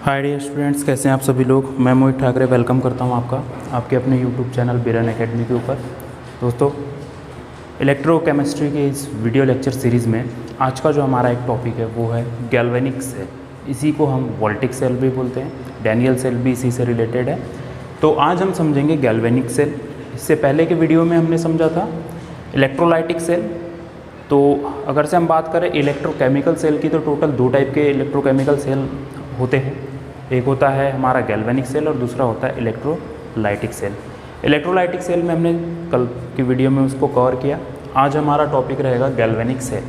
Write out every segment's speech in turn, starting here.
Hi dear students, कैसे हैं आप सभी लोग। मैं मोहित ठाकरे वेलकम करता हूं आपका आपके अपने यूट्यूब चैनल बिरन एकेडमी के ऊपर। दोस्तों, इलेक्ट्रोकेमिस्ट्री के इस वीडियो लेक्चर सीरीज़ में आज का जो हमारा एक टॉपिक है वो है गैल्वेनिक सेल। इसी को हम वोल्टिक सेल भी बोलते हैं, डैनियल सेल भी इसी से रिलेटेड है। तो आज हम समझेंगे गैल्वेनिक सेल। इससे पहले के वीडियो में हमने समझा था इलेक्ट्रोलाइटिक सेल। तो अगर से हम बात करें इलेक्ट्रोकेमिकल सेल की, तो टोटल दो टाइप के इलेक्ट्रोकेमिकल सेल होते हैं। एक होता है हमारा गैल्वेनिक सेल और दूसरा होता है इलेक्ट्रोलाइटिक सेल। इलेक्ट्रोलाइटिक सेल में हमने कल की वीडियो में उसको कवर किया। आज हमारा टॉपिक रहेगा गैल्वेनिक सेल।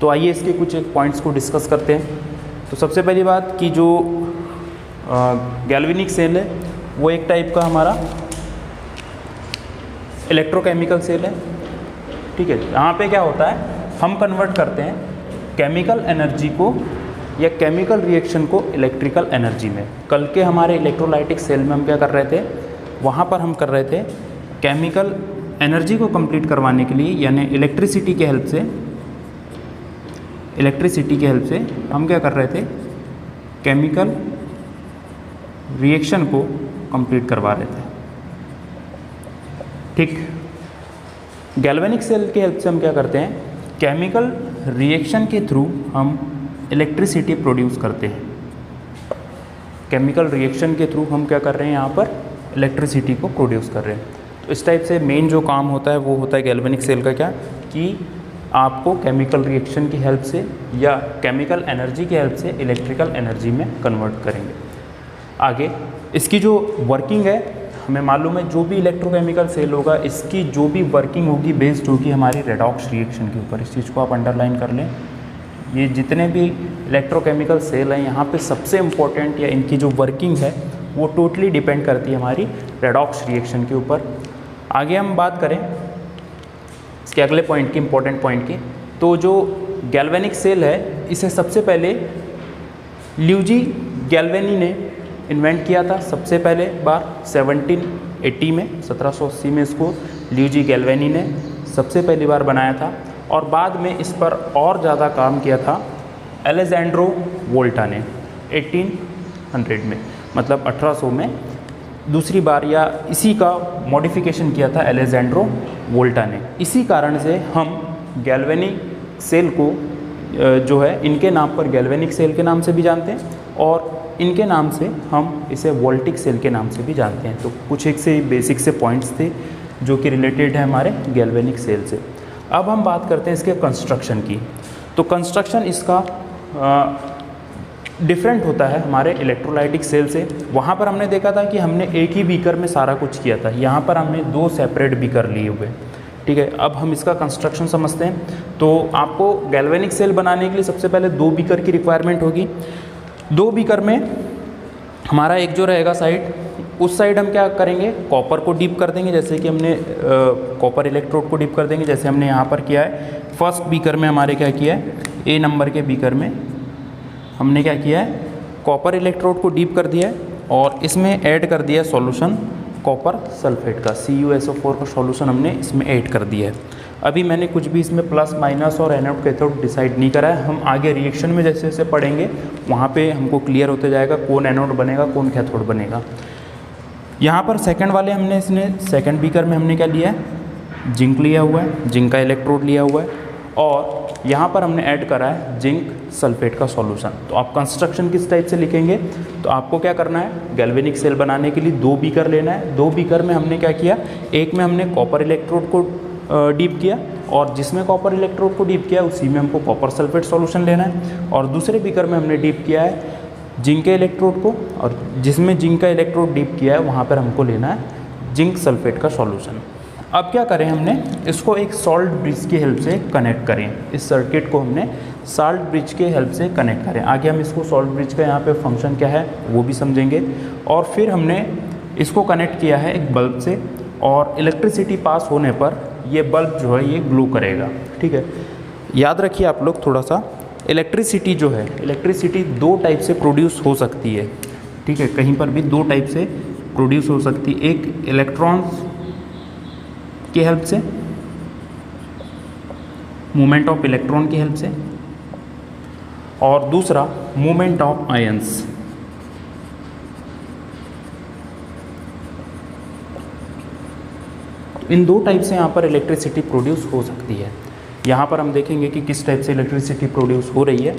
तो आइए इसके कुछ एक पॉइंट्स को डिस्कस करते हैं। तो सबसे पहली बात कि जो गैल्वेनिक सेल है वो एक टाइप का हमारा इलेक्ट्रोकेमिकल सेल है। ठीक है, यहाँ पे क्या होता है, हम कन्वर्ट करते हैं केमिकल एनर्जी को या केमिकल रिएक्शन को इलेक्ट्रिकल एनर्जी में। कल के हमारे इलेक्ट्रोलाइटिक सेल में हम क्या कर रहे थे, वहाँ पर हम कर रहे थे केमिकल एनर्जी को कंप्लीट करवाने के लिए, यानी इलेक्ट्रिसिटी के हेल्प से हम क्या कर रहे थे, केमिकल रिएक्शन को कंप्लीट करवा रहे थे। ठीक, गैल्वेनिक सेल के हेल्प से हम क्या करते हैं, केमिकल रिएक्शन के थ्रू हम इलेक्ट्रिसिटी प्रोड्यूस करते हैं। केमिकल रिएक्शन के थ्रू हम क्या कर रहे हैं, यहाँ पर इलेक्ट्रिसिटी को प्रोड्यूस कर रहे हैं। तो इस टाइप से मेन जो काम होता है वो होता है गैल्वेनिक सेल का, क्या कि आपको केमिकल रिएक्शन की हेल्प से या केमिकल एनर्जी की हेल्प से इलेक्ट्रिकल एनर्जी में कन्वर्ट करेंगे। आगे इसकी जो वर्किंग है, हमें मालूम है जो भी इलेक्ट्रोकेमिकल सेल होगा इसकी जो भी वर्किंग होगी बेस्ड होगी हमारी रेडॉक्स रिएक्शन के ऊपर। इस चीज़ को आप अंडरलाइन कर लें। ये जितने भी इलेक्ट्रोकेमिकल सेल हैं यहाँ पे सबसे इम्पोर्टेंट या इनकी जो वर्किंग है वो टोटली डिपेंड करती है हमारी रेडॉक्स रिएक्शन के ऊपर। आगे हम बात करें इसके अगले पॉइंट की, इम्पोर्टेंट पॉइंट की, तो जो गैल्वेनिक सेल है इसे सबसे पहले ल्यूजी गैल्वेनी ने इन्वेंट किया था। सबसे पहले बार 1780 में, 1780 में इसको ल्यूजी गैल्वेनी ने सबसे पहली बार बनाया था। और बाद में इस पर और ज़्यादा काम किया था अलेजेंड्रो वोल्टा ने 1800 में, मतलब 1800 में दूसरी बार, या इसी का मॉडिफिकेशन किया था अलेजेंड्रो वोल्टा ने। इसी कारण से हम गैल्वेनिक सेल को जो है इनके नाम पर गैल्वेनिक सेल के नाम से भी जानते हैं और इनके नाम से हम इसे वोल्टिक सेल के नाम से भी जानते हैं। तो कुछ एक से बेसिक से पॉइंट्स थे जो कि रिलेटेड है हमारे गैल्वेनिक सेल से। अब हम बात करते हैं इसके कंस्ट्रक्शन की। तो कंस्ट्रक्शन इसका डिफरेंट होता है हमारे इलेक्ट्रोलाइटिक सेल से। वहाँ पर हमने देखा था कि हमने एक ही बीकर में सारा कुछ किया था, यहाँ पर हमने दो सेपरेट बीकर लिए हुए। ठीक है, अब हम इसका कंस्ट्रक्शन समझते हैं। तो आपको गैल्वेनिक सेल बनाने के लिए सबसे पहले दो बीकर की रिक्वायरमेंट होगी। दो बीकर में हमारा एक जो रहेगा साइड, उस साइड हम क्या करेंगे, कॉपर को डीप कर देंगे, जैसे कि हमने कॉपर इलेक्ट्रोड को डीप कर देंगे, जैसे हमने यहाँ पर किया है। फर्स्ट बीकर में हमारे क्या किया है, ए नंबर के बीकर में हमने क्या किया है, कॉपर इलेक्ट्रोड को डीप कर दिया है और इसमें ऐड कर दिया सॉल्यूशन कॉपर सल्फेट का, CuSO4 का सॉल्यूशन हमने इसमें ऐड कर दिया है। अभी मैंने कुछ भी इसमें प्लस माइनस और एनोड कैथोड डिसाइड नहीं करा है। हम आगे रिएक्शन में जैसे जैसे पढ़ेंगे वहाँ पे हमको क्लियर होते जाएगा कौन एनोड बनेगा कौन कैथोड बनेगा। यहाँ पर सेकंड वाले हमने इसने सेकंड बीकर में हमने क्या लिया है, जिंक लिया हुआ है, जिंक का इलेक्ट्रोड लिया हुआ है और यहाँ पर हमने ऐड करा है जिंक सल्फेट का सॉल्यूशन। तो आप कंस्ट्रक्शन किस टाइप से लिखेंगे, तो आपको क्या करना है, गैल्वेनिक सेल बनाने के लिए दो बीकर लेना है। दो बीकर में हमने क्या किया, एक में हमने कॉपर इलेक्ट्रोड को डीप किया और जिसमें कॉपर इलेक्ट्रोड को डीप किया उसी में हमको कॉपर सल्फेट सॉल्यूशन लेना है। और दूसरे बीकर में हमने डीप किया है जिंक के इलेक्ट्रोड को और जिसमें जिंक का इलेक्ट्रोड डीप किया है वहाँ पर हमको लेना है जिंक सल्फेट का सॉल्यूशन। अब क्या करें, हमने इसको एक सॉल्ट ब्रिज की हेल्प से कनेक्ट करें। इस सर्किट को हमने सॉल्ट ब्रिज के हेल्प से कनेक्ट करें। आगे हम इसको सॉल्ट ब्रिज का यहाँ पे फंक्शन क्या है वो भी समझेंगे। और फिर हमने इसको कनेक्ट किया है एक बल्ब से और इलेक्ट्रिसिटी पास होने पर ये बल्ब जो है ये ग्लो करेगा। ठीक है, याद रखिए आप लोग थोड़ा सा, इलेक्ट्रिसिटी जो है, इलेक्ट्रिसिटी दो टाइप से प्रोड्यूस हो सकती है। ठीक है, कहीं पर भी दो टाइप से प्रोड्यूस हो सकती है। एक इलेक्ट्रॉन्स की हेल्प से, मूवमेंट ऑफ इलेक्ट्रॉन की हेल्प से, और दूसरा मूवमेंट ऑफ आयंस। इन दो टाइप से यहाँ पर इलेक्ट्रिसिटी प्रोड्यूस हो सकती है। यहाँ पर हम देखेंगे कि किस टाइप से इलेक्ट्रिसिटी प्रोड्यूस हो रही है।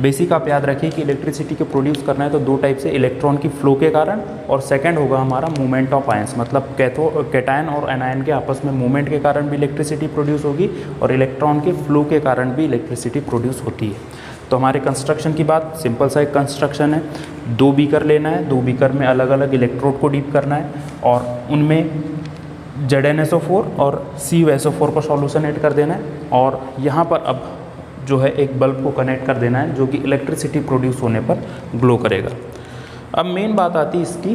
बेसिक आप याद रखिए कि इलेक्ट्रिसिटी को प्रोड्यूस करना है तो दो टाइप से, इलेक्ट्रॉन की फ्लो के कारण, और सेकंड होगा हमारा मूवमेंट ऑफ आयंस, मतलब कैटायन और एनायन के आपस में मूवमेंट के कारण भी इलेक्ट्रिसिटी प्रोड्यूस होगी और इलेक्ट्रॉन के फ्लो के कारण भी इलेक्ट्रिसिटी प्रोड्यूस होती है। तो हमारे कंस्ट्रक्शन की बात, सिंपल सा एक कंस्ट्रक्शन है, 2 बीकर लेना है, 2 बीकर में अलग अलग इलेक्ट्रोड को डीप करना है और उनमें ZnSO4 और CuSO4 को सॉल्यूशन ऐड कर देना है और यहाँ पर अब जो है एक बल्ब को कनेक्ट कर देना है जो कि इलेक्ट्रिसिटी प्रोड्यूस होने पर ग्लो करेगा। अब मेन बात आती है इसकी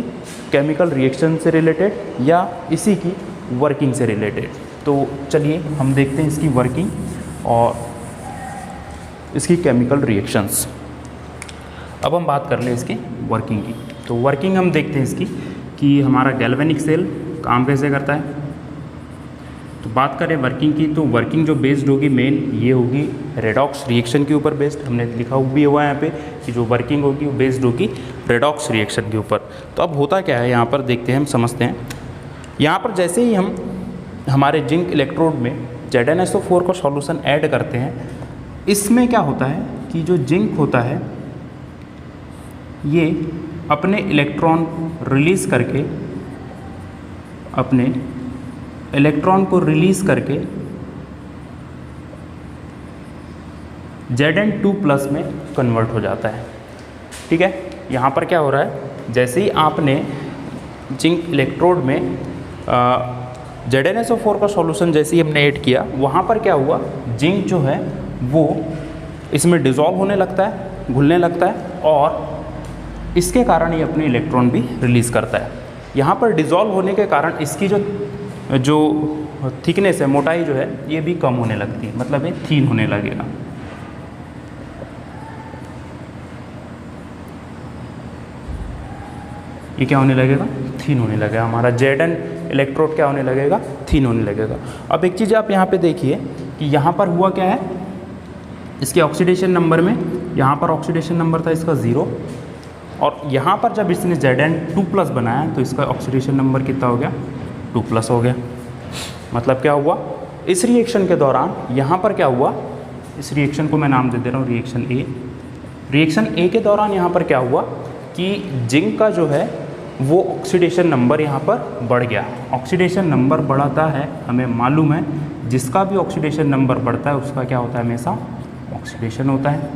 केमिकल रिएक्शन से रिलेटेड या इसी की वर्किंग से रिलेटेड। तो चलिए हम देखते हैं इसकी वर्किंग और इसकी केमिकल रिएक्शंस। अब हम बात कर लें इसकी वर्किंग की। तो वर्किंग हम देखते हैं इसकी कि हमारा गैल्वेनिक सेल काम कैसे करता है। तो बात करें वर्किंग की, तो वर्किंग जो बेस्ड होगी मेन ये होगी रेडॉक्स रिएक्शन के ऊपर बेस्ड। हमने लिखा भी हुआ है यहाँ पे कि जो वर्किंग होगी वो बेस्ड होगी रेडॉक्स रिएक्शन के ऊपर। तो अब होता क्या है यहाँ पर देखते हैं, हम समझते हैं। यहाँ पर जैसे ही हम हमारे जिंक इलेक्ट्रोड में ZnSO4 को सॉल्यूशन ऐड करते हैं, इसमें क्या होता है कि जो जिंक होता है ये अपने इलेक्ट्रॉन रिलीज़ करके, अपने इलेक्ट्रॉन को रिलीज़ करके Zn2+ में कन्वर्ट हो जाता है। ठीक है, यहाँ पर क्या हो रहा है, जैसे ही आपने जिंक इलेक्ट्रोड में ZnSO4 का सॉल्यूशन जैसे ही हमने ऐड किया, वहाँ पर क्या हुआ, जिंक जो है वो इसमें डिज़ोल्व होने लगता है, घुलने लगता है और इसके कारण ये अपने इलेक्ट्रॉन भी रिलीज़ करता है। यहाँ पर डिज़ोल्व होने के कारण इसकी जो थिकनेस है, मोटाई जो है, ये भी कम होने लगती है, मतलब ये थीन होने लगेगा। ये क्या होने लगेगा, थीन होने लगेगा। हमारा Zn इलेक्ट्रोड क्या होने लगेगा, थीन होने लगेगा। अब एक चीज़ आप यहाँ पे देखिए कि यहाँ पर हुआ क्या है, इसके ऑक्सीडेशन नंबर में, यहाँ पर ऑक्सीडेशन नंबर था इसका 0 और यहाँ पर जब इसने Zn2+ बनाया तो इसका ऑक्सीडेशन नंबर कितना हो गया, 2+ हो गया। मतलब क्या हुआ, इस रिएक्शन के दौरान यहाँ पर क्या हुआ, इस रिएक्शन को मैं नाम दे दे रहा हूँ रिएक्शन ए। रिएक्शन ए के दौरान यहाँ पर क्या हुआ कि जिंक का जो है वो ऑक्सीडेशन नंबर यहाँ पर बढ़ गया। ऑक्सीडेशन नंबर बढ़ाता है, हमें मालूम है, जिसका भी ऑक्सीडेशन नंबर बढ़ता है उसका क्या होता है, हमेशा ऑक्सीडेशन होता है।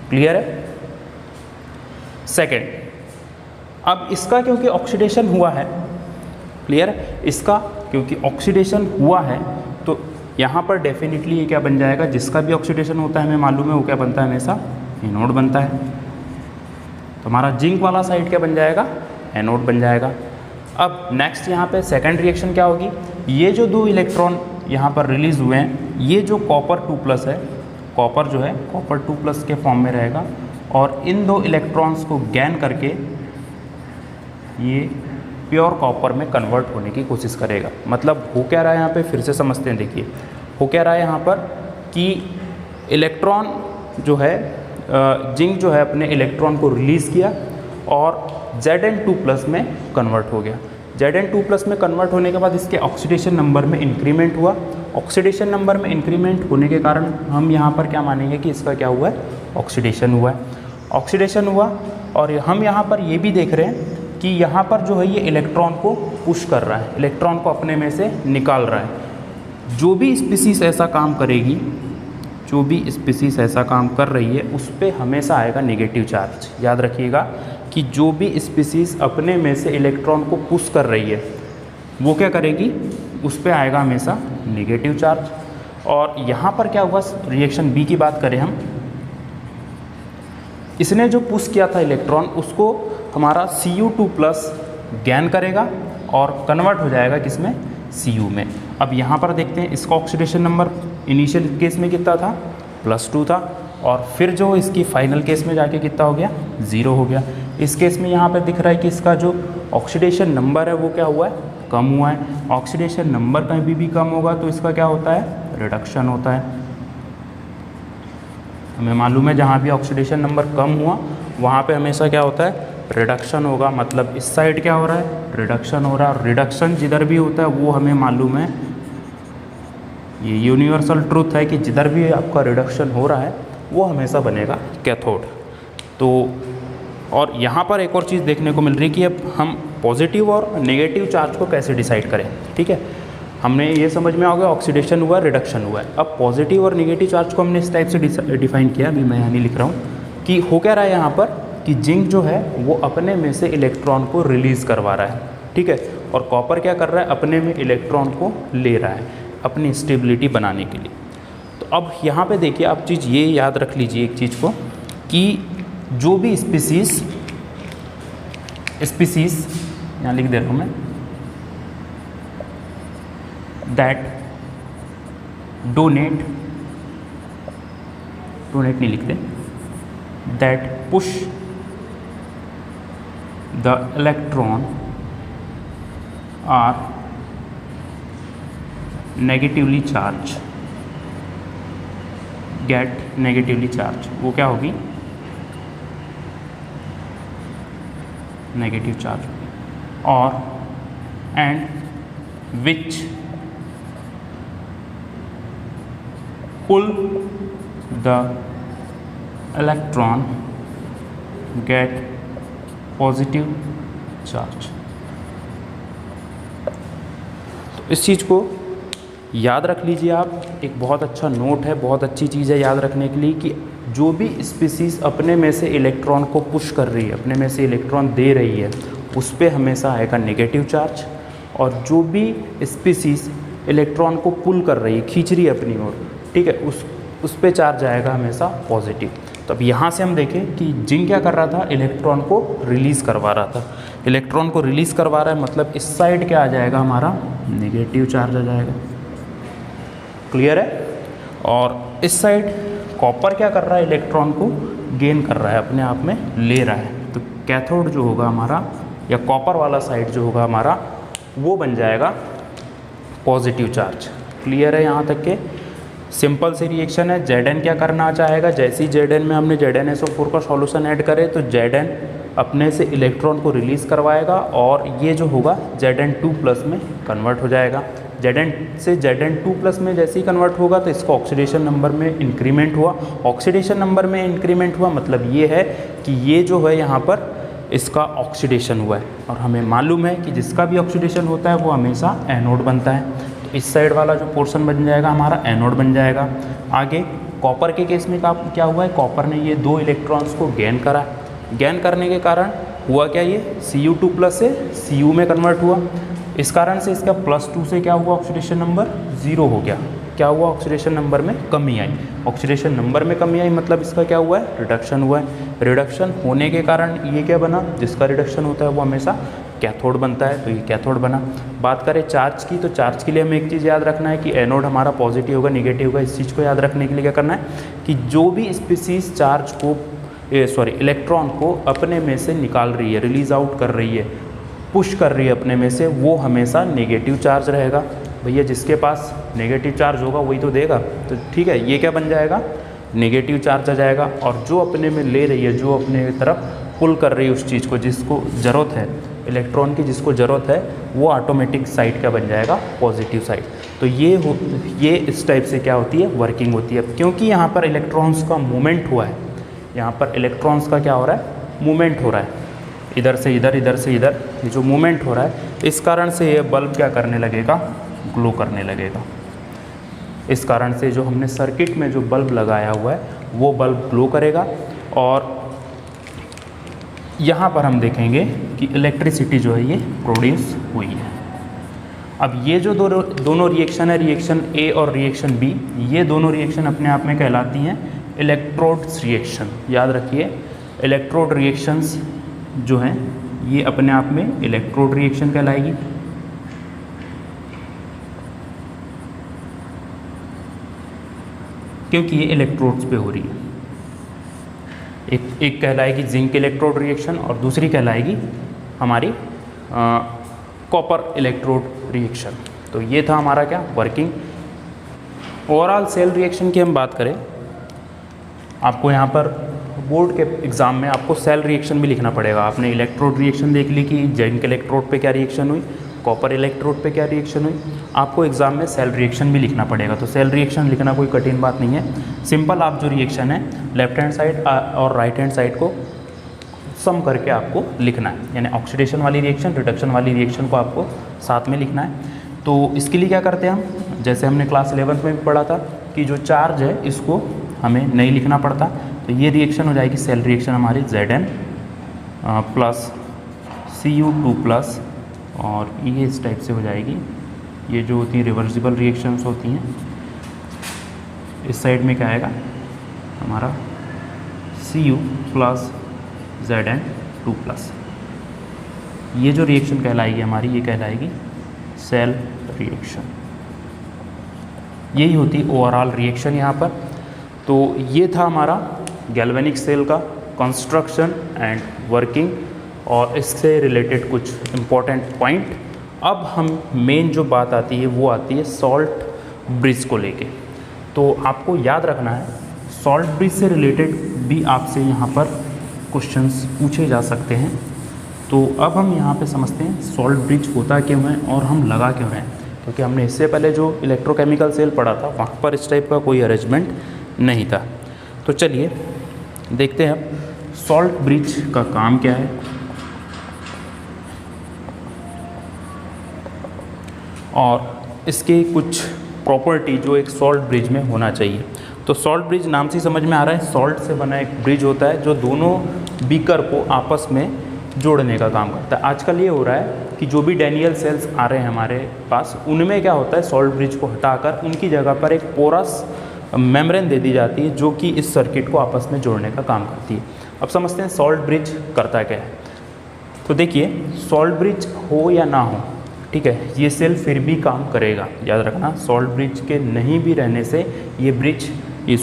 क्लियर है। सेकेंड, अब इसका क्योंकि ऑक्सीडेशन हुआ है, क्लियर है, इसका क्योंकि ऑक्सीडेशन हुआ है तो यहाँ पर डेफिनेटली ये क्या बन जाएगा, जिसका भी ऑक्सीडेशन होता है हमें मालूम है वो क्या बनता है, हमेशा एनोड बनता है। तो हमारा जिंक वाला साइड क्या बन जाएगा, एनोड बन जाएगा। अब नेक्स्ट यहाँ पे सेकंड रिएक्शन क्या होगी, ये जो 2 इलेक्ट्रॉन यहाँ पर रिलीज़ हुए हैं, ये जो कॉपर 2+ है, कॉपर जो है कॉपर 2+ के फॉर्म में रहेगा और इन 2 इलेक्ट्रॉन्स को गेन करके ये प्योर कॉपर में कन्वर्ट होने की कोशिश करेगा। मतलब हो क्या रहा है यहाँ पे, फिर से समझते हैं। देखिए हो क्या रहा है यहाँ पर कि इलेक्ट्रॉन जो है, जिंक जो है अपने इलेक्ट्रॉन को रिलीज़ किया और Zn2+ में कन्वर्ट हो गया। Zn2+ में कन्वर्ट होने के बाद इसके ऑक्सीडेशन नंबर में इंक्रीमेंट हुआ। ऑक्सीडेशन नंबर में इंक्रीमेंट होने के कारण हम यहाँ पर क्या मानेंगे कि इसका क्या हुआ है, ऑक्सीडेशन हुआ है। ऑक्सीडेशन हुआ और हम यहाँ पर ये भी देख रहे हैं कि यहाँ पर जो है ये इलेक्ट्रॉन को पुश कर रहा है, इलेक्ट्रॉन को अपने में से निकाल रहा है। जो भी स्पीसीज़ ऐसा काम करेगी, जो भी स्पीसीज़ ऐसा काम कर रही है उस पर हमेशा आएगा नेगेटिव चार्ज। याद रखिएगा कि जो भी स्पीसीज़ अपने में से इलेक्ट्रॉन को पुश कर रही है वो क्या करेगी, उस पर आएगा हमेशा नेगेटिव चार्ज। और यहाँ पर क्या हुआ, रिएक्शन बी की बात करें हम, इसने जो पुश किया था इलेक्ट्रॉन उसको हमारा Cu2+ गेन करेगा और कन्वर्ट हो जाएगा किसमें, Cu में। अब यहाँ पर देखते हैं इसका ऑक्सीडेशन नंबर इनिशियल केस में कितना था, +2 था और फिर जो इसकी फाइनल केस में जाके कितना हो गया, 0 हो गया। इस केस में यहाँ पर दिख रहा है कि इसका जो ऑक्सीडेशन नंबर है वो क्या हुआ है, कम हुआ है। ऑक्सीडेशन नंबर कहीं भी कम होगा तो इसका क्या होता है, रिडक्शन होता है। हमें मालूम है जहाँ भी ऑक्सीडेशन नंबर कम हुआ वहाँ पे हमेशा क्या होता है, रिडक्शन होगा, मतलब इस साइड क्या हो रहा है, रिडक्शन हो रहा है। और रिडक्शन जिधर भी होता है वो हमें मालूम है, ये यूनिवर्सल ट्रूथ है कि जिधर भी आपका रिडक्शन हो रहा है वो हमेशा बनेगा कैथोड। तो और यहाँ पर एक और चीज़ देखने को मिल रही है कि अब हम पॉजिटिव और नेगेटिव चार्ज को कैसे डिसाइड करें। ठीक है, हमने ये समझ में आ गया ऑक्सीडेशन हुआ, रिडक्शन हुआ है। अब पॉजिटिव और नेगेटिव चार्ज को हमने इस टाइप से डिफाइन किया, अभी मैं यहाँ नहीं लिख रहा हूँ, कि हो क्या रहा है यहाँ पर कि जिंक जो है वो अपने में से इलेक्ट्रॉन को रिलीज़ करवा रहा है। ठीक है, और कॉपर क्या कर रहा है, अपने में इलेक्ट्रॉन को ले रहा है अपनी स्टेबिलिटी बनाने के लिए। तो अब यहाँ पे देखिए, आप चीज़ ये याद रख लीजिए एक चीज़ को कि जो भी स्पीसीज़ यहाँ लिख दे रहा हूँ मैं, दैट डोनेट नहीं लिखते, that push the electron are negatively charge, get negatively charge, वो क्या होगी, नेगेटिव चार्ज। और and which pull the electron get positive charge. तो इस चीज़ को याद रख लीजिए आप, एक बहुत अच्छा नोट है, बहुत अच्छी चीज़ है याद रखने के लिए कि जो भी स्पीसीज़ अपने में से इलेक्ट्रॉन को पुश कर रही है, अपने में से इलेक्ट्रॉन दे रही है, उस पर हमेशा आएगा नेगेटिव चार्ज। और जो भी स्पीसीज़ इलेक्ट्रॉन को पुल कर रही है, खींच रही है अपनी ओर, ठीक है, उस पे चार्ज आएगा हमेशा पॉजिटिव। तो अब यहाँ से हम देखें कि जिंक क्या कर रहा था, इलेक्ट्रॉन को रिलीज़ करवा रहा था। इलेक्ट्रॉन को रिलीज़ करवा रहा है मतलब इस साइड क्या आ जाएगा, हमारा नेगेटिव चार्ज आ जाएगा। क्लियर है। और इस साइड कॉपर क्या कर रहा है, इलेक्ट्रॉन को गेन कर रहा है, अपने आप में ले रहा है। तो कैथोड जो होगा हमारा, या कॉपर वाला साइड जो होगा हमारा, वो बन जाएगा पॉजिटिव चार्ज। क्लियर है यहाँ तक के? सिंपल सी रिएक्शन है। Zn क्या करना चाहेगा, जैसे ही Zn में हमने ZnSO4 का सॉल्यूशन ऐड करे तो Zn अपने से इलेक्ट्रॉन को रिलीज़ करवाएगा और ये जो होगा Zn2+ में कन्वर्ट हो जाएगा। Zn से Zn2+ में जैसे ही कन्वर्ट होगा तो इसका ऑक्सीडेशन नंबर में इंक्रीमेंट हुआ। ऑक्सीडेशन नंबर में इंक्रीमेंट हुआ मतलब ये है कि ये जो है यहाँ पर इसका ऑक्सीडेशन हुआ है, और हमें मालूम है कि जिसका भी ऑक्सीडेशन होता है वो हमेशा एनोड बनता है। तो इस साइड वाला जो पोर्शन बन जाएगा हमारा एनोड बन जाएगा। आगे कॉपर के केस में क्या हुआ है, कॉपर ने ये 2 इलेक्ट्रॉन्स को गेन करा। गेन करने के कारण हुआ क्या, ये Cu2+ से Cu में कन्वर्ट हुआ। इस कारण से इसका +2 से क्या हुआ, ऑक्सीडेशन नंबर 0 हो गया। क्या हुआ, ऑक्सीडेशन नंबर में कमी आई। ऑक्सीडेशन नंबर में कमी आई मतलब इसका क्या हुआ है, रिडक्शन हुआ है। रिडक्शन होने के कारण ये क्या बना, जिसका रिडक्शन होता है वो हमेशा कैथोड बनता है, तो ये कैथोड बना। बात करें चार्ज की, तो चार्ज के लिए हमें एक चीज़ याद रखना है कि एनोड हमारा पॉजिटिव होगा, निगेटिव होगा। इस चीज़ को याद रखने के लिए क्या करना है कि जो भी स्पीसीज चार्ज को इलेक्ट्रॉन को अपने में से निकाल रही है, रिलीज़ आउट कर रही है, पुश कर रही है अपने में से, वो हमेशा नेगेटिव चार्ज रहेगा। भैया जिसके पास नेगेटिव चार्ज होगा वही तो देगा, तो ठीक है, ये क्या बन जाएगा, नेगेटिव चार्ज आ जाएगा। और जो अपने में ले रही है, जो अपने तरफ पुल कर रही है उस चीज़ को, जिसको ज़रूरत है इलेक्ट्रॉन की, जिसको ज़रूरत है, वो ऑटोमेटिक साइड का बन जाएगा पॉजिटिव साइड। तो ये इस टाइप से क्या होती है, वर्किंग होती है। क्योंकि यहाँ पर इलेक्ट्रॉन्स का मूवमेंट हुआ है, यहाँ पर इलेक्ट्रॉन्स का क्या हो रहा है, मूवमेंट हो रहा है, इधर से इधर, इधर से इधर, ये जो मूवमेंट हो रहा है, इस कारण से ये बल्ब क्या करने लगेगा, ग्लो करने लगेगा। इस कारण से जो हमने सर्किट में जो बल्ब लगाया हुआ है वो बल्ब ग्लो करेगा। और यहाँ पर हम देखेंगे कि इलेक्ट्रिसिटी जो है ये प्रोड्यूस हुई है। अब ये जो दोनों रिएक्शन है, रिएक्शन ए और रिएक्शन बी, ये दोनों रिएक्शन अपने आप में कहलाती हैं इलेक्ट्रोड्स रिएक्शन। याद रखिए, इलेक्ट्रोड रिएक्शंस जो हैं ये अपने आप में इलेक्ट्रोड रिएक्शन कहलाएगी। क्योंकि ये इलेक्ट्रोड्स पे हो रही है। एक कहलाएगी जिंक इलेक्ट्रोड रिएक्शन और दूसरी कहलाएगी हमारी कॉपर इलेक्ट्रोड रिएक्शन। तो ये था हमारा क्या, वर्किंग। ओवरऑल सेल रिएक्शन की हम बात करें, आपको यहाँ पर बोर्ड के एग्ज़ाम में आपको सेल रिएक्शन भी लिखना पड़ेगा। आपने इलेक्ट्रोड रिएक्शन देख ली कि जिंक इलेक्ट्रोड पे क्या रिएक्शन हुई, कॉपर इलेक्ट्रोड पे क्या रिएक्शन हुई, आपको एग्ज़ाम में सेल रिएक्शन भी लिखना पड़ेगा। तो सेल रिएक्शन लिखना कोई कठिन बात नहीं है। सिंपल आप जो रिएक्शन है लेफ्ट हैंड साइड और राइट हैंड साइड को सम करके आपको लिखना है, यानी ऑक्सीडेशन वाली रिएक्शन, रिडक्शन वाली रिएक्शन को आपको साथ में लिखना है। तो इसके लिए क्या करते हैं हम, जैसे हमने क्लास 11th में भी पढ़ा था कि जो चार्ज है इसको हमें नहीं लिखना पड़ता। तो ये रिएक्शन हो जाएगी सेल रिएक्शन हमारी Zn प्लस Cu2 प्लस, और ये इस टाइप से हो जाएगी। ये जो होती है रिवर्सिबल रिएक्शंस होती हैं, इस साइड में क्या आएगा हमारा Cu प्लस Zn2 प्लस। ये जो रिएक्शन कहलाएगी हमारी, ये कहलाएगी सेल रिएक्शन। यही होती ओवरऑल रिएक्शन यहाँ पर। तो ये था हमारा गैल्वेनिक सेल का कंस्ट्रक्शन एंड वर्किंग और इससे रिलेटेड कुछ इम्पोर्टेंट पॉइंट। अब हम मेन जो बात आती है वो आती है सॉल्ट ब्रिज को लेके। तो आपको याद रखना है सॉल्ट ब्रिज से रिलेटेड भी आपसे यहाँ पर क्वेश्चंस पूछे जा सकते हैं। तो अब हम यहाँ पे समझते हैं सॉल्ट ब्रिज होता क्यों है और हम लगा क्यों रहे हैं, क्योंकि हमने इससे पहले जो इलेक्ट्रोकेमिकल सेल पढ़ा था वहाँ पर इस टाइप का कोई अरेंजमेंट नहीं था। तो चलिए देखते हैं अब सॉल्ट ब्रिज का काम क्या है और इसके कुछ प्रॉपर्टी जो एक सॉल्ट ब्रिज में होना चाहिए। तो सॉल्ट ब्रिज नाम से समझ में आ रहा है, सॉल्ट से बना एक ब्रिज होता है जो दोनों बीकर को आपस में जोड़ने का काम करता है। आजकल ये हो रहा है कि जो भी डैनियल सेल्स आ रहे हैं हमारे पास, उनमें क्या होता है सॉल्ट ब्रिज को हटाकर उनकी जगह पर एक पोरस मेम्ब्रेन दे दी जाती है जो कि इस सर्किट को आपस में जोड़ने का काम करती है। अब समझते हैं सॉल्ट ब्रिज करता क्या है। तो देखिए सॉल्ट ब्रिज हो या ना हो, ठीक है, ये सेल फिर भी काम करेगा। याद रखना सॉल्ट ब्रिज के नहीं भी रहने से ये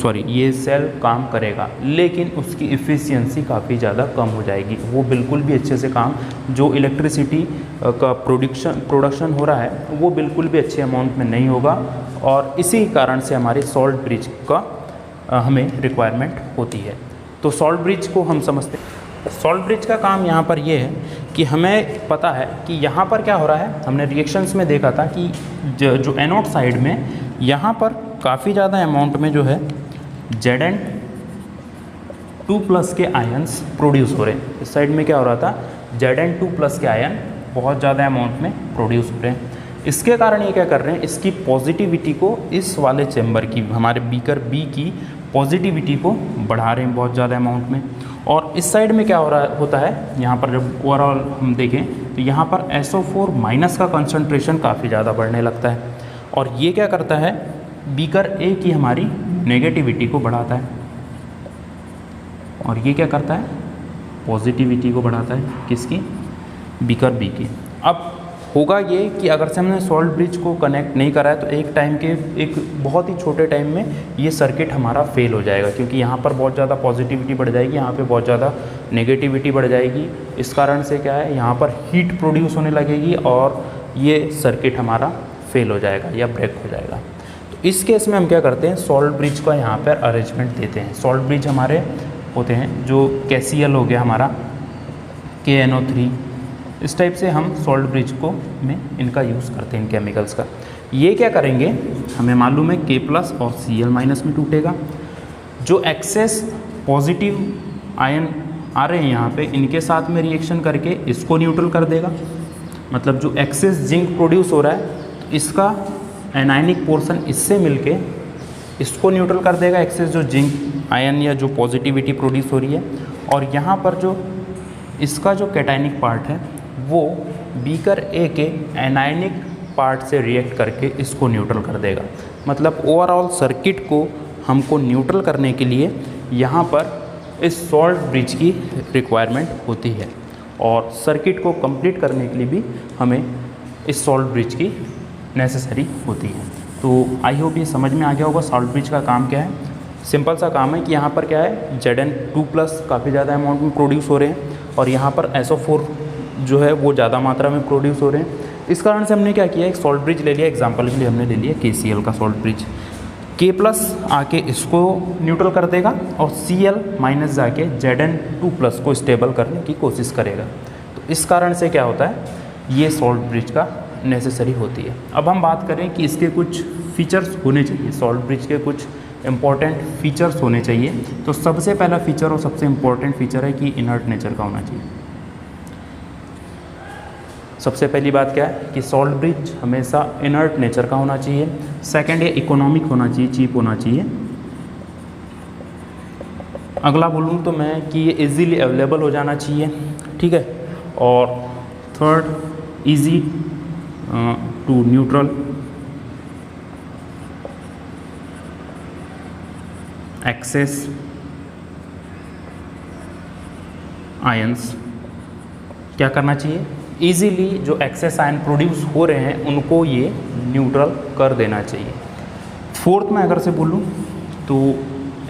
सेल काम करेगा, लेकिन उसकी इफ़िशियंसी काफ़ी ज़्यादा कम हो जाएगी। वो बिल्कुल भी अच्छे से काम, जो इलेक्ट्रिसिटी का प्रोडक्शन हो रहा है वो बिल्कुल भी अच्छे अमाउंट में नहीं होगा, और इसी कारण से हमारे सॉल्ट ब्रिज का हमें रिक्वायरमेंट होती है। तो सॉल्ट ब्रिज को हम समझते हैं। सॉल्ट ब्रिज का काम यहाँ पर ये है कि हमें पता है कि यहाँ पर क्या हो रहा है। हमने रिएक्शंस में देखा था कि जो एनोड साइड में यहाँ पर काफ़ी ज़्यादा अमाउंट में जो है Zn2 प्लस के आयन्स प्रोड्यूस हो रहे हैं। इस साइड में क्या हो रहा था, Zn2 प्लस के आयन बहुत ज़्यादा अमाउंट में प्रोड्यूस हो रहे हैं। इसके कारण ये क्या कर रहे हैं, इसकी पॉजिटिविटी को, इस वाले चैम्बर की, हमारे बीकर बी की पॉजिटिविटी को बढ़ा रहे हैं बहुत ज़्यादा अमाउंट में। और इस साइड में क्या होता है, यहाँ पर जब ओवरऑल हम देखें तो यहाँ पर SO4 माइनस का कंसंट्रेशन काफ़ी ज़्यादा बढ़ने लगता है, और ये क्या करता है, बीकर ए की हमारी नेगेटिविटी को बढ़ाता है, और ये क्या करता है, पॉजिटिविटी को बढ़ाता है, किसकी, बीकर बी की। अब होगा ये कि अगर से हमने सॉल्ट ब्रिज को कनेक्ट नहीं करा है तो एक बहुत ही छोटे टाइम में ये सर्किट हमारा फेल हो जाएगा, क्योंकि यहाँ पर बहुत ज़्यादा पॉजिटिविटी बढ़ जाएगी, यहाँ पे बहुत ज़्यादा नेगेटिविटी बढ़ जाएगी। इस कारण से क्या है, यहाँ पर हीट प्रोड्यूस होने लगेगी और ये सर्किट हमारा फेल हो जाएगा या ब्रेक हो जाएगा। तो इस केस में हम क्या करते हैं, सॉल्ट ब्रिज का यहाँ पर अरेंजमेंट देते हैं। सॉल्ट ब्रिज हमारे होते हैं जो KCl हो गया हमारा, KNO3, इस टाइप से हम सॉल्ट ब्रिज को में इनका यूज़ करते हैं, इन केमिकल्स का। ये क्या करेंगे, हमें मालूम है K प्लस और Cl माइनस में टूटेगा। जो एक्सेस पॉजिटिव आयन आ रहे हैं यहाँ पे, इनके साथ में रिएक्शन करके इसको न्यूट्रल कर देगा। मतलब जो एक्सेस जिंक प्रोड्यूस हो रहा है, इसका एनायनिक पोर्शन इससे मिलके इसको न्यूट्रल कर देगा, एक्सेस जो जिंक आयन या जो पॉजिटिविटी प्रोड्यूस हो रही है। और यहाँ पर जो इसका जो कैटायनिक पार्ट है वो बीकर ए के एनायनिक पार्ट से रिएक्ट करके इसको न्यूट्रल कर देगा। मतलब ओवरऑल सर्किट को हमको न्यूट्रल करने के लिए यहाँ पर इस सॉल्ट ब्रिज की रिक्वायरमेंट होती है, और सर्किट को कंप्लीट करने के लिए भी हमें इस सॉल्ट ब्रिज की नेसेसरी होती है। तो आई होप ये समझ में आ गया होगा सॉल्ट ब्रिज का काम क्या है। सिंपल सा काम है कि यहाँ पर क्या है, Zn2 प्लस काफ़ी ज़्यादा अमाउंट में प्रोड्यूस हो रहे हैं, और यहाँ पर SO4 जो है वो ज़्यादा मात्रा में प्रोड्यूस हो रहे हैं। इस कारण से हमने क्या किया, एक सॉल्ट ब्रिज ले लिया, एग्जांपल के लिए हमने ले लिया KCl का सॉल्ट ब्रिज। K प्लस आके इसको न्यूट्रल कर देगा और Cl माइनस जाके Zn2 प्लस को स्टेबल करने की कोशिश करेगा। तो इस कारण से क्या होता है, ये सॉल्ट ब्रिज का नेसेसरी होती है। अब हम बात करें कि इसके कुछ फीचर्स होने चाहिए, सॉल्ट ब्रिज के कुछ इम्पॉर्टेंट फीचर्स होने चाहिए। तो सबसे पहला फीचर और सबसे इम्पॉर्टेंट फीचर है कि इनर्ट नेचर का होना चाहिए। सबसे पहली बात क्या है कि सॉल्ट ब्रिज हमेशा इनर्ट नेचर का होना चाहिए। सेकंड, ये इकोनॉमिक होना चाहिए, चीप होना चाहिए। अगला बोलूँ तो मैं कि ये इजीली अवेलेबल हो जाना चाहिए, ठीक है। और third, easy to neutral, excess ions. क्या करना चाहिए, इजीली जो एक्सेस आयन प्रोड्यूस हो रहे हैं उनको ये न्यूट्रल कर देना चाहिए। फोर्थ में अगर से बोलूँ तो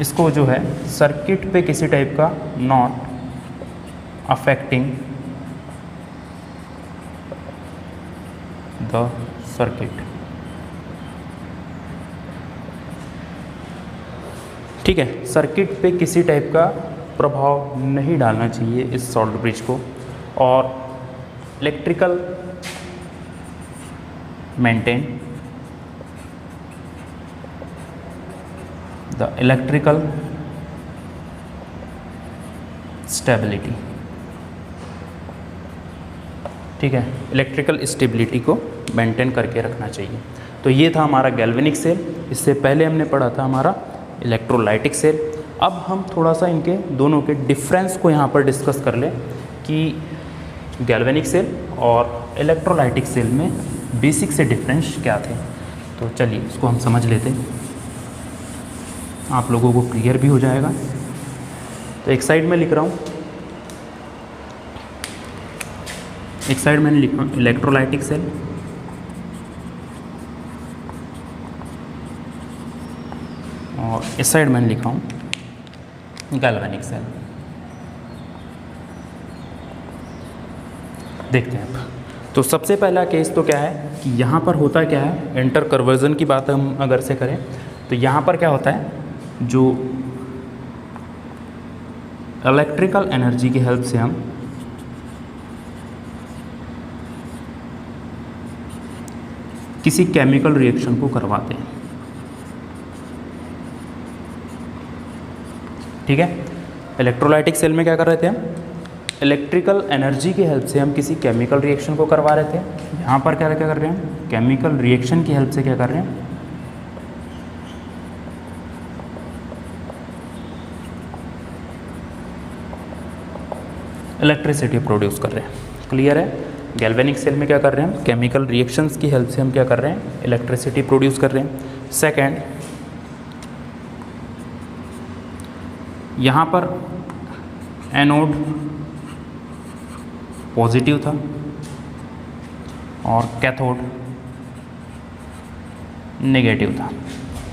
इसको जो है सर्किट पे किसी टाइप का नॉट अफेक्टिंग द सर्किट, ठीक है। सर्किट पे किसी टाइप का प्रभाव नहीं डालना चाहिए इस सॉल्ट ब्रिज को। और electrical maintain the electrical stability, ठीक है। इलेक्ट्रिकल स्टेबिलिटी को मेंटेन करके रखना चाहिए। तो ये था हमारा गैल्वेनिक सेल। इससे पहले हमने पढ़ा था हमारा इलेक्ट्रोलाइटिक सेल। अब हम थोड़ा सा इनके दोनों के डिफरेंस को यहाँ पर डिस्कस कर लें कि गैल्वेनिक सेल और इलेक्ट्रोलाइटिक सेल में बेसिक से डिफरेंस क्या थे। तो चलिए इसको हम समझ लेते हैं, आप लोगों को क्लियर भी हो जाएगा। तो एक साइड में लिख रहा हूँ, एक साइड मैंने लिखा इलेक्ट्रोलाइटिक सेल और इस साइड मैंने लिखा हूँ गैल्वेनिक सेल। देखते हैं अब। तो सबसे पहला केस तो क्या है कि यहाँ पर होता क्या है, इंटर कन्वर्जन की बात हम अगर से करें तो यहाँ पर क्या होता है, जो इलेक्ट्रिकल एनर्जी की हेल्प से हम किसी केमिकल रिएक्शन को करवाते हैं, ठीक है। इलेक्ट्रोलाइटिक सेल में क्या कर रहे थे हम, इलेक्ट्रिकल एनर्जी की हेल्प से हम किसी केमिकल रिएक्शन को करवा रहे थे। यहाँ पर क्या क्या कर रहे हैं, केमिकल रिएक्शन की हेल्प से क्या कर रहे हैं, इलेक्ट्रिसिटी प्रोड्यूस कर रहे हैं। क्लियर है। गैल्वेनिक सेल में क्या कर रहे हैं हम, केमिकल रिएक्शंस की हेल्प से हम क्या कर रहे हैं, इलेक्ट्रिसिटी प्रोड्यूस कर रहे हैं। सेकेंड, यहाँ पर एनोड पॉजिटिव था और कैथोड नेगेटिव था,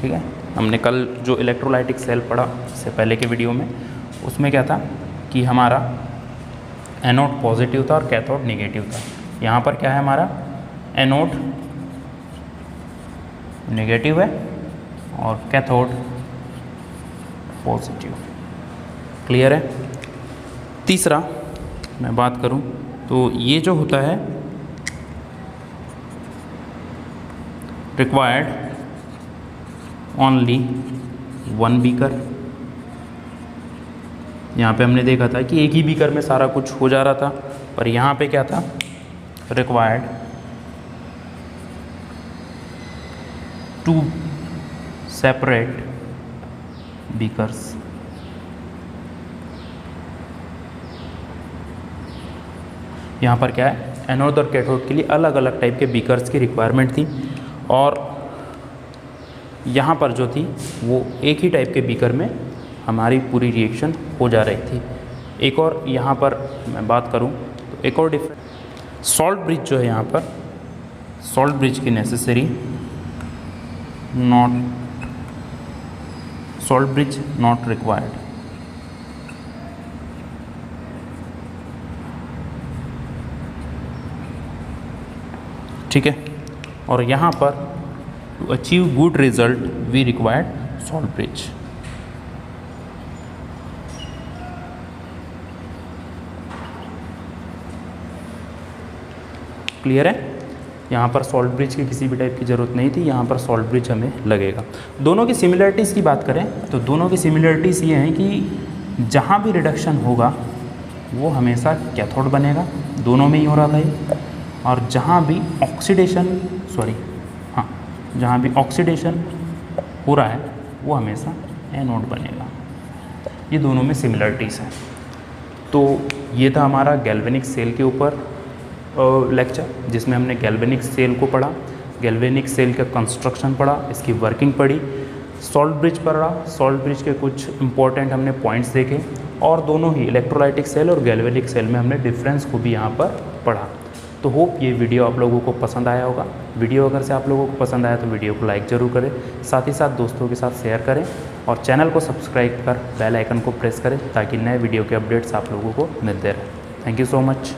ठीक है। हमने कल जो इलेक्ट्रोलाइटिक सेल पढ़ा इससे पहले के वीडियो में, उसमें क्या था कि हमारा एनोड पॉजिटिव था और कैथोड नेगेटिव था। यहाँ पर क्या है, हमारा एनोड नेगेटिव है और कैथोड पॉजिटिव। क्लियर है। तीसरा मैं बात करूं तो ये जो होता है रिक्वायर्ड ओनली वन बीकर। यहाँ पे हमने देखा था कि एक ही बीकर में सारा कुछ हो जा रहा था, पर यहाँ पे क्या था, रिक्वायर्ड टू सेपरेट बीकर्स। यहाँ पर क्या है, एनोड और कैथोड के लिए अलग अलग टाइप के बीकर्स की रिक्वायरमेंट थी और यहाँ पर जो थी वो एक ही टाइप के बीकर में हमारी पूरी रिएक्शन हो जा रही थी। एक और यहाँ पर मैं बात करूँ तो एक और डिफरेंट, सॉल्ट ब्रिज जो है यहाँ पर, सॉल्ट ब्रिज की necessary not, salt bridge not required. ठीक है। और यहाँ पर To achieve good result, we required salt bridge. Clear है? यहाँ पर सॉल्ट ब्रिज की किसी भी टाइप की ज़रूरत नहीं थी, यहाँ पर सॉल्ट ब्रिज हमें लगेगा। दोनों की सिमिलरिटीज़ की बात करें तो दोनों की सिमिलरिटीज़ ये हैं कि जहाँ भी रिडक्शन होगा वो हमेशा कैथोड बनेगा, दोनों में ही हो रहा था ये, और जहाँ भी ऑक्सीडेशन जहाँ भी ऑक्सीडेशन हो रहा है वो हमेशा एनोड बनेगा। ये दोनों में सिमिलरिटीज़ हैं। तो ये था हमारा गैल्वेनिक सेल के ऊपर लेक्चर, जिसमें हमने गैल्वेनिक सेल को पढ़ा, गैल्वेनिक सेल का कंस्ट्रक्शन पढ़ा, इसकी वर्किंग पढ़ी, सॉल्ट ब्रिज पढ़ा, सॉल्ट ब्रिज के कुछ इंपॉर्टेंट हमने पॉइंट्स देखे, और दोनों ही इलेक्ट्रोलाइटिक सेल और गैल्वेनिक सेल में हमने डिफरेंस को भी यहाँ पर पढ़ा। तो होप ये वीडियो आप लोगों को पसंद आया होगा। वीडियो अगर से आप लोगों को पसंद आया तो वीडियो को लाइक ज़रूर करें, साथ ही साथ दोस्तों के साथ शेयर करें, और चैनल को सब्सक्राइब कर बेल आइकन को प्रेस करें ताकि नए वीडियो के अपडेट्स आप लोगों को मिलते रहें। Thank you so much.